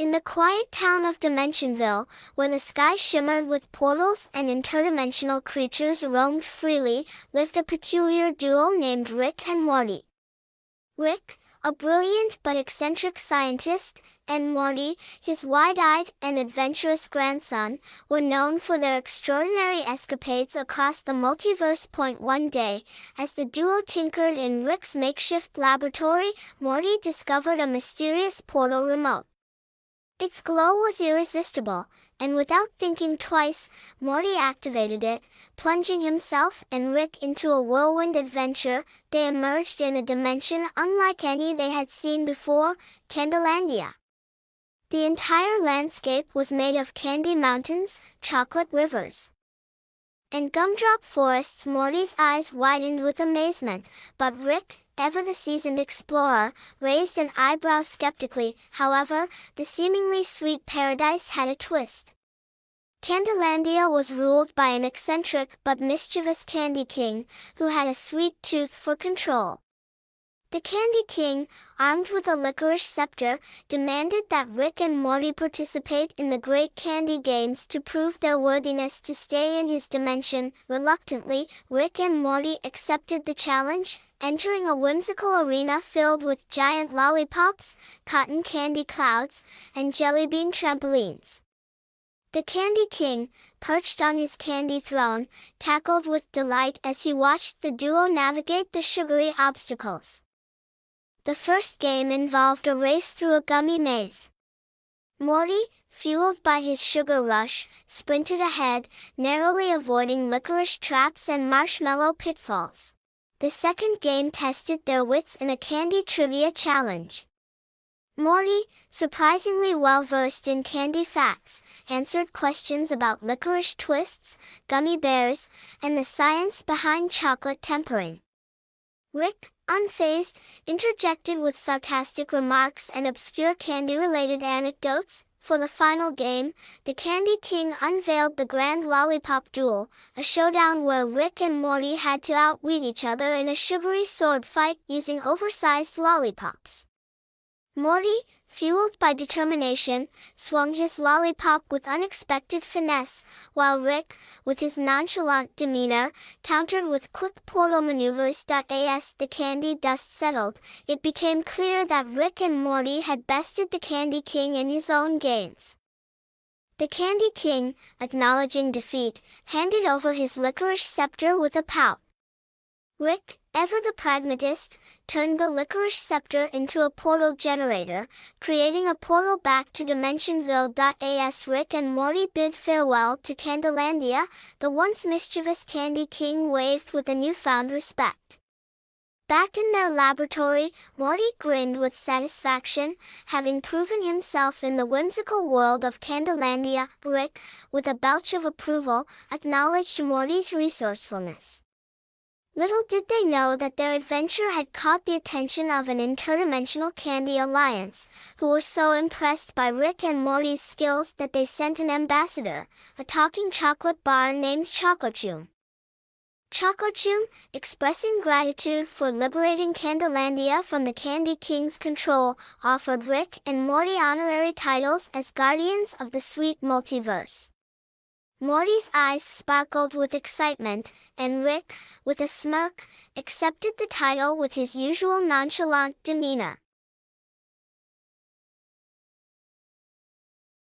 In the quiet town of Dimensionville, where the sky shimmered with portals and interdimensional creatures roamed freely, lived a peculiar duo named Rick and Morty. Rick, a brilliant but eccentric scientist, and Morty, his wide-eyed and adventurous grandson, were known for their extraordinary escapades across the multiverse. One day, as the duo tinkered in Rick's makeshift laboratory, Morty discovered a mysterious portal remote. Its glow was irresistible, and without thinking twice, Morty activated it, plunging himself and Rick into a whirlwind adventure. They emerged in a dimension unlike any they had seen before, Candylandia. The entire landscape was made of candy mountains, chocolate rivers, and gumdrop forests. Morty's eyes widened with amazement, but Rick, ever the seasoned explorer, raised an eyebrow skeptically. However, the seemingly sweet paradise had a twist. Candylandia was ruled by an eccentric but mischievous Candy King, who had a sweet tooth for control. The Candy King, armed with a licorice scepter, demanded that Rick and Morty participate in the Great Candy Games to prove their worthiness to stay in his dimension. Reluctantly, Rick and Morty accepted the challenge, entering a whimsical arena filled with giant lollipops, cotton candy clouds, and jellybean trampolines. The Candy King, perched on his candy throne, cackled with delight as he watched the duo navigate the sugary obstacles. The first game involved a race through a gummy maze. Morty, fueled by his sugar rush, sprinted ahead, narrowly avoiding licorice traps and marshmallow pitfalls. The second game tested their wits in a candy trivia challenge. Morty, surprisingly well-versed in candy facts, answered questions about licorice twists, gummy bears, and the science behind chocolate tempering. Rick, unfazed, interjected with sarcastic remarks and obscure candy-related anecdotes. For the final game, the Candy King unveiled the Grand Lollipop Duel, a showdown where Rick and Morty had to outwit each other in a sugary sword fight using oversized lollipops. Morty, fueled by determination, swung his lollipop with unexpected finesse, while Rick, with his nonchalant demeanor, countered with quick portal maneuvers. As the candy dust settled, it became clear that Rick and Morty had bested the Candy King in his own games. The Candy King, acknowledging defeat, handed over his licorice scepter with a pout. Rick, ever the pragmatist, turned the licorice scepter into a portal generator, creating a portal back to Dimensionville. As Rick and Morty bid farewell to Candylandia, the once mischievous Candy King waved with a newfound respect. Back in their laboratory, Morty grinned with satisfaction, having proven himself in the whimsical world of Candylandia. Rick, with a belch of approval, acknowledged Morty's resourcefulness. Little did they know that their adventure had caught the attention of an interdimensional candy alliance, who were so impressed by Rick and Morty's skills that they sent an ambassador, a talking chocolate bar named Chocochum. Chocochum, expressing gratitude for liberating Candylandia from the Candy King's control, offered Rick and Morty honorary titles as guardians of the sweet multiverse. Morty's eyes sparkled with excitement, and Rick, with a smirk, accepted the title with his usual nonchalant demeanor.